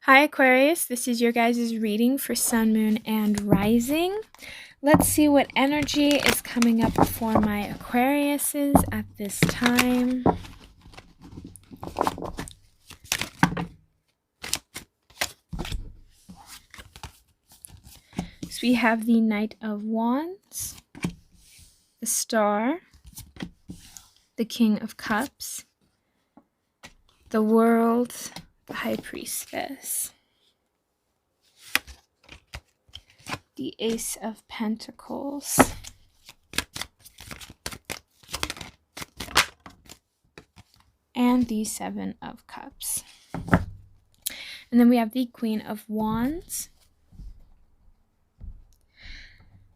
Hi Aquarius, this is your guys' reading for Sun, Moon, and Rising. Let's see what energy is coming up for my Aquariuses at this time. So we have the Knight of Wands, the Star, the King of Cups, the World, the High Priestess, the Ace of Pentacles, and the Seven of Cups. And then we have the Queen of Wands.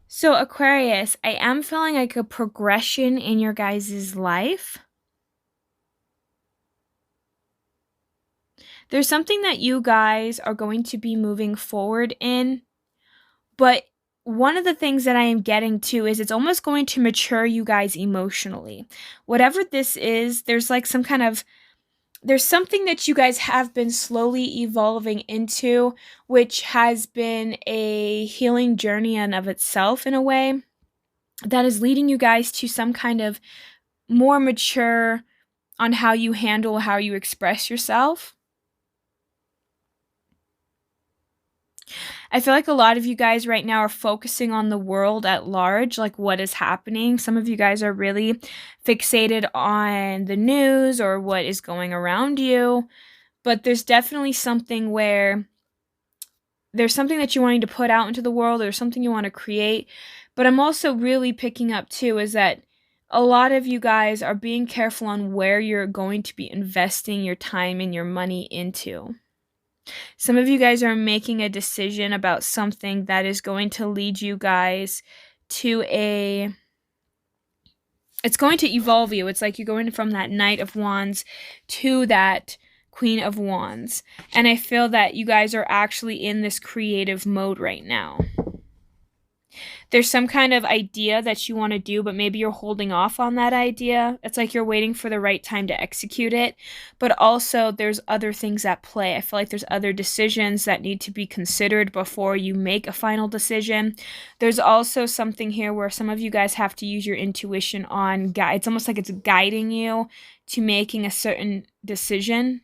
So Aquarius, I am feeling like a progression in your guys' life. There's something that you guys are going to be moving forward in, but one of the things that I am getting to is it's almost going to mature you guys emotionally. Whatever this is, there's like there's something that you guys have been slowly evolving into, which has been a healing journey in of itself in a way that is leading you guys to some kind of more mature on how you handle, how you express yourself. I feel like a lot of you guys right now are focusing on the world at large, like what is happening. Some of you guys are really fixated on the news or what is going around you. But there's definitely something where there's something that you're wanting to put out into the world, or something you want to create. But I'm also really picking up too is that a lot of you guys are being careful on where you're going to be investing your time and your money into. Some of you guys are making a decision about something that is going to lead you guys to it's going to evolve you. It's like you're going from that Knight of Wands to that Queen of Wands. And I feel that you guys are actually in this creative mode right now. There's some kind of idea that you want to do, but maybe you're holding off on that idea. It's like you're waiting for the right time to execute it. But also there's other things at play. I feel like there's other decisions that need to be considered before you make a final decision. There's also something here where some of you guys have to use your intuition on guide. It's almost like it's guiding you to making a certain decision.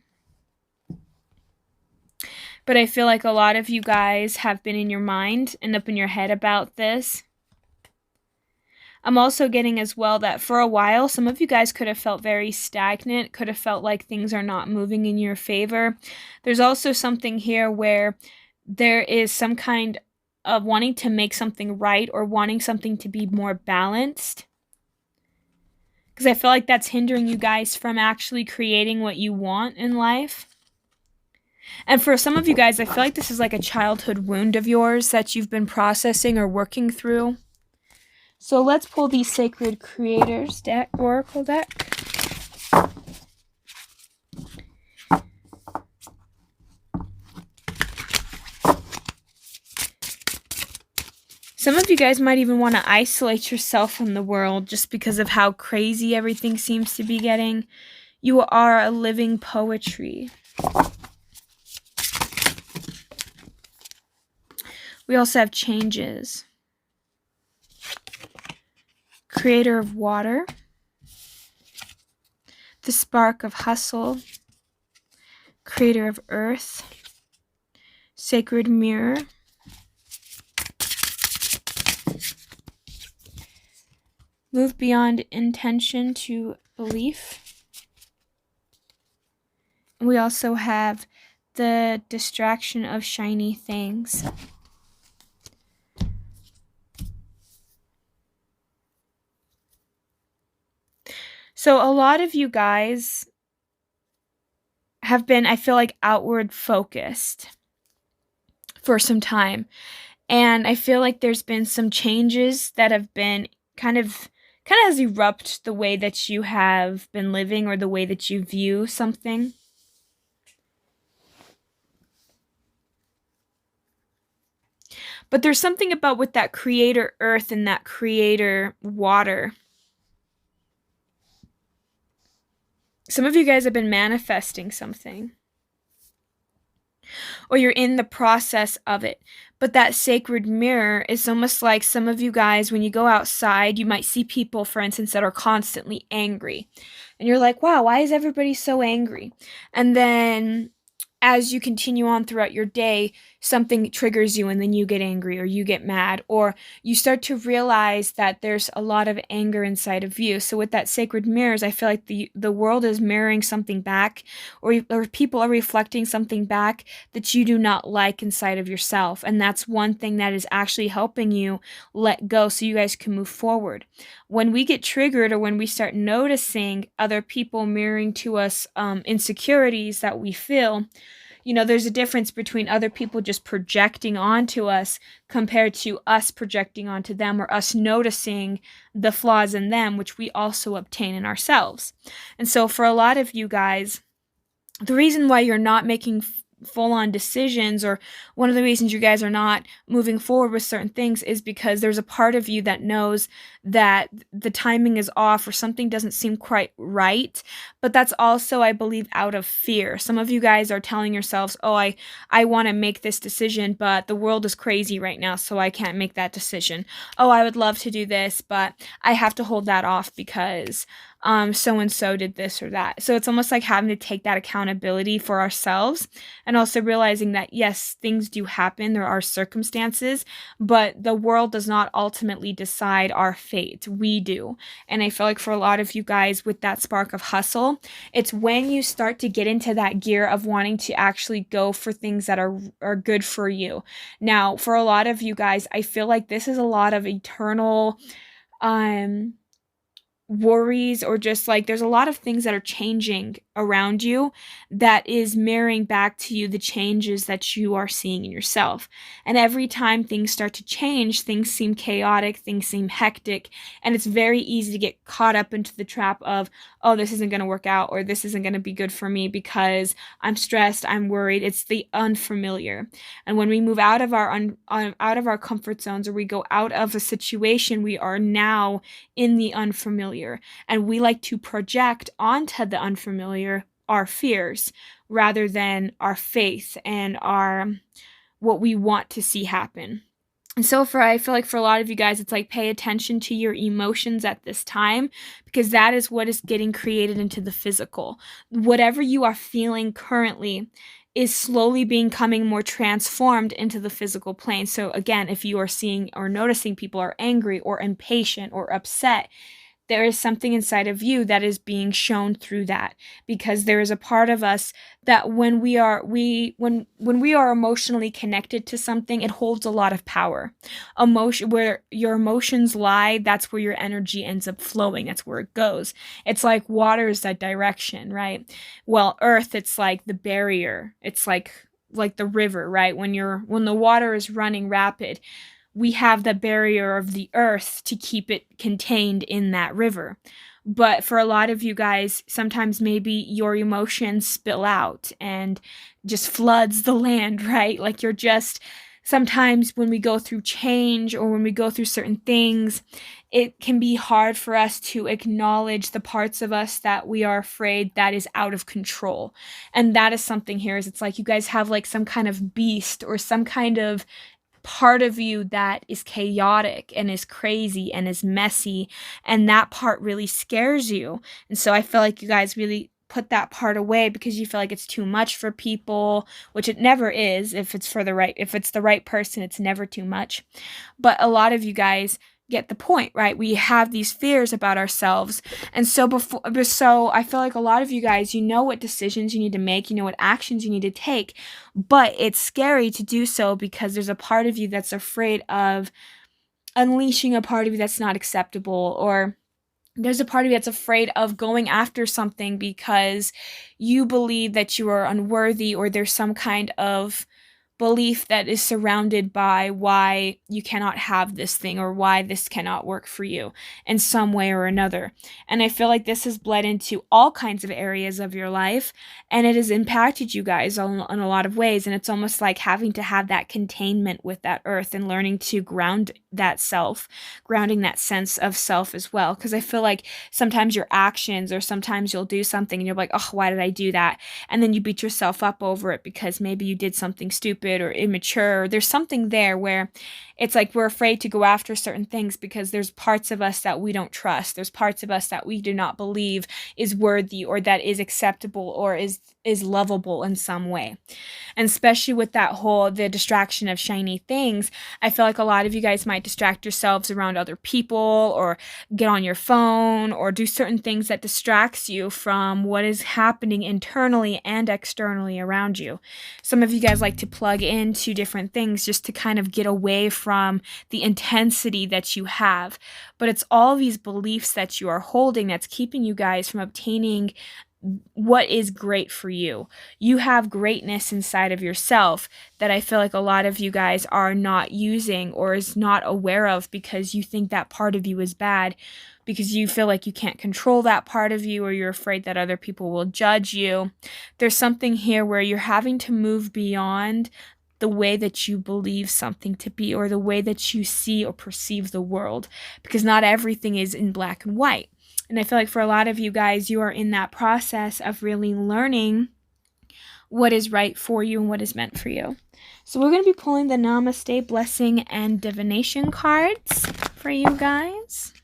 But I feel like a lot of you guys have been in your mind and up in your head about this. I'm also getting as well that for a while, some of you guys could have felt very stagnant, could have felt like things are not moving in your favor. There's also something here where there is some kind of wanting to make something right or wanting something to be more balanced. Because I feel like that's hindering you guys from actually creating what you want in life. And for some of you guys, I feel like this is like a childhood wound of yours that you've been processing or working through. So let's pull the Sacred Creators deck, Oracle deck. Some of you guys might even want to isolate yourself from the world just because of how crazy everything seems to be getting. You are a living poetry. We also have changes. Creator of water. The spark of hustle. Creator of earth. Sacred mirror. Move beyond intention to belief. And we also have the distraction of shiny things. So a lot of you guys have been, I feel like, outward focused for some time. And I feel like there's been some changes that have been kind of has erupted the way that you have been living or the way that you view something. But there's something about with that creator earth and that creator water. Some of you guys have been manifesting something. or you're in the process of it. But that sacred mirror is almost like some of you guys, when you go outside, you might see people, for instance, that are constantly angry. And you're like, wow, why is everybody so angry? And then as you continue on throughout your day, something triggers you and then you get angry or you get mad, or you start to realize that there's a lot of anger inside of you. So with that sacred mirrors, I feel like the world is mirroring something back, or people are reflecting something back that you do not like inside of yourself. And that's one thing that is actually helping you let go so you guys can move forward. When we get triggered, or when we start noticing other people mirroring to us insecurities that we feel, there's a difference between other people just projecting onto us compared to us projecting onto them, or us noticing the flaws in them, which we also obtain in ourselves. And so for a lot of you guys, the reason why you're not making full-on decisions, or one of the reasons you guys are not moving forward with certain things, is because there's a part of you that knows that the timing is off, or something doesn't seem quite right. But that's also, I believe, out of fear. Some of you guys are telling yourselves, oh, I want to make this decision, but the world is crazy right now, so I can't make that decision. Oh, I would love to do this, but I have to hold that off because so-and-so did this or that. So it's almost like having to take that accountability for ourselves, and also realizing that, yes, things do happen, there are circumstances, but the world does not ultimately decide our fate. We do. And I feel like for a lot of you guys, with that spark of hustle, it's when you start to get into that gear of wanting to actually go for things that are good for you. Now, for a lot of you guys, I feel like this is a lot of eternal worries, or just like there's a lot of things that are changing around you that is mirroring back to you the changes that you are seeing in yourself. And every time things start to change, things seem chaotic, things seem hectic, and it's very easy to get caught up into the trap of, oh, this isn't going to work out, or this isn't going to be good for me because I'm stressed, I'm worried. It's the unfamiliar. And when we move out of our comfort zones, or we go out of a situation, we are now in the unfamiliar, and we like to project onto the unfamiliar our fears rather than our faith and our what we want to see happen. And so I feel like for a lot of you guys, it's like, pay attention to your emotions at this time, because that is what is getting created into the physical. Whatever you are feeling currently is slowly becoming more transformed into the physical plane. So again, if you are seeing or noticing people are angry or impatient or upset, there is something inside of you that is being shown through that, because there is a part of us that when we are emotionally connected to something, it holds a lot of power. Emotion, where your emotions lie, that's where your energy ends up flowing. That's where it goes. It's like water is that direction, right? Well, earth, it's like the barrier. It's like the river, right? When the water is running rapid, we have the barrier of the earth to keep it contained in that river. But for a lot of you guys, sometimes maybe your emotions spill out and just floods the land, right? Like sometimes when we go through change, or when we go through certain things, it can be hard for us to acknowledge the parts of us that we are afraid that is out of control. And that is something here, is it's like you guys have like some kind of beast, or some kind of part of you that is chaotic and is crazy and is messy, and that part really scares you. And so I feel like you guys really put that part away because you feel like it's too much for people, which it never is. If it's the right person, it's never too much. But a lot of you guys get the point, right? We have these fears about ourselves. And so I feel like a lot of you guys, you know what decisions you need to make, you know what actions you need to take, but it's scary to do so because there's a part of you that's afraid of unleashing a part of you that's not acceptable, or there's a part of you that's afraid of going after something because you believe that you are unworthy, or there's some kind of belief that is surrounded by why you cannot have this thing, or why this cannot work for you in some way or another. And I feel like this has bled into all kinds of areas of your life, and it has impacted you guys in a lot of ways. And it's almost like having to have that containment with that earth, and learning to ground that self, grounding that sense of self as well. Because I feel like sometimes your actions, or sometimes you'll do something and you're like, oh, why did I do that? And then you beat yourself up over it because maybe you did something stupid or immature. Or there's something there where it's like we're afraid to go after certain things because there's parts of us that we don't trust. There's parts of us that we do not believe is worthy or that is acceptable or is lovable in some way. And especially with that whole, the distraction of shiny things, I feel like a lot of you guys might distract yourselves around other people or get on your phone or do certain things that distracts you from what is happening internally and externally around you. Some of you guys like to plug into different things just to kind of get away from the intensity that you have. But it's all these beliefs that you are holding that's keeping you guys from obtaining what is great for you. You have greatness inside of yourself that I feel like a lot of you guys are not using or is not aware of because you think that part of you is bad, because you feel like you can't control that part of you or you're afraid that other people will judge you. There's something here where you're having to move beyond the way that you believe something to be or the way that you see or perceive the world, because not everything is in black and white. And I feel like for a lot of you guys, you are in that process of really learning what is right for you and what is meant for you. So we're going to be pulling the Namaste Blessing and Divination cards for you guys.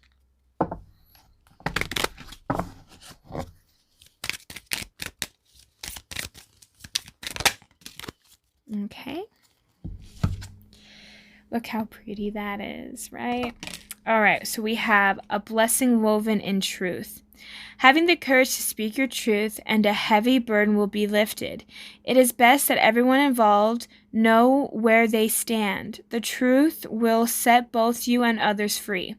Okay. Look how pretty that is, right? All right, so we have a blessing woven in truth. Having the courage to speak your truth and a heavy burden will be lifted. It is best that everyone involved know where they stand. The truth will set both you and others free.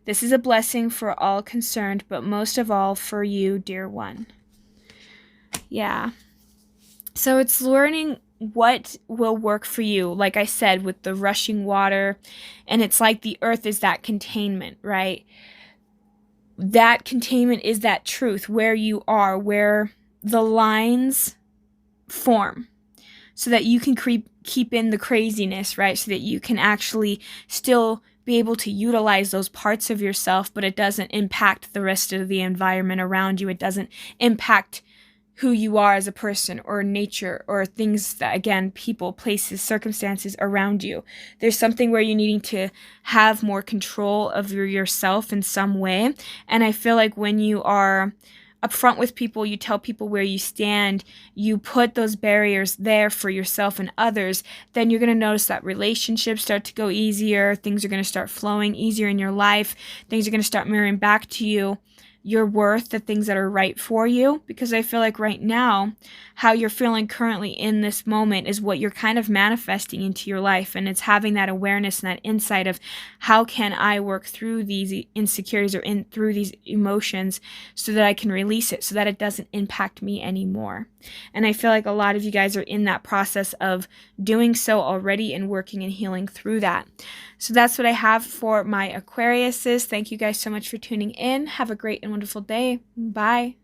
This is a blessing for all concerned, but most of all for you, dear one. Yeah. So it's learning what will work for you, like I said, with the rushing water, and it's like the earth is that containment, right? That containment is that truth where you are, where the lines form, so that you can keep in the craziness, right? So that you can actually still be able to utilize those parts of yourself, but it doesn't impact the rest of the environment around you. It doesn't impact who you are as a person or nature or things that, again, people, places, circumstances around you. There's something where you're needing to have more control of yourself in some way. And I feel like when you are upfront with people, you tell people where you stand, you put those barriers there for yourself and others, then you're going to notice that relationships start to go easier. Things are going to start flowing easier in your life. Things are going to start mirroring back to you your worth, the things that are right for you, because I feel like right now, how you're feeling currently in this moment is what you're kind of manifesting into your life, and it's having that awareness and that insight of how can I work through these insecurities or through these emotions so that I can release it, so that it doesn't impact me anymore. And I feel like a lot of you guys are in that process of doing so already and working and healing through that. So that's what I have for my Aquariuses. Thank you guys so much for tuning in. Have a great and wonderful day. Bye.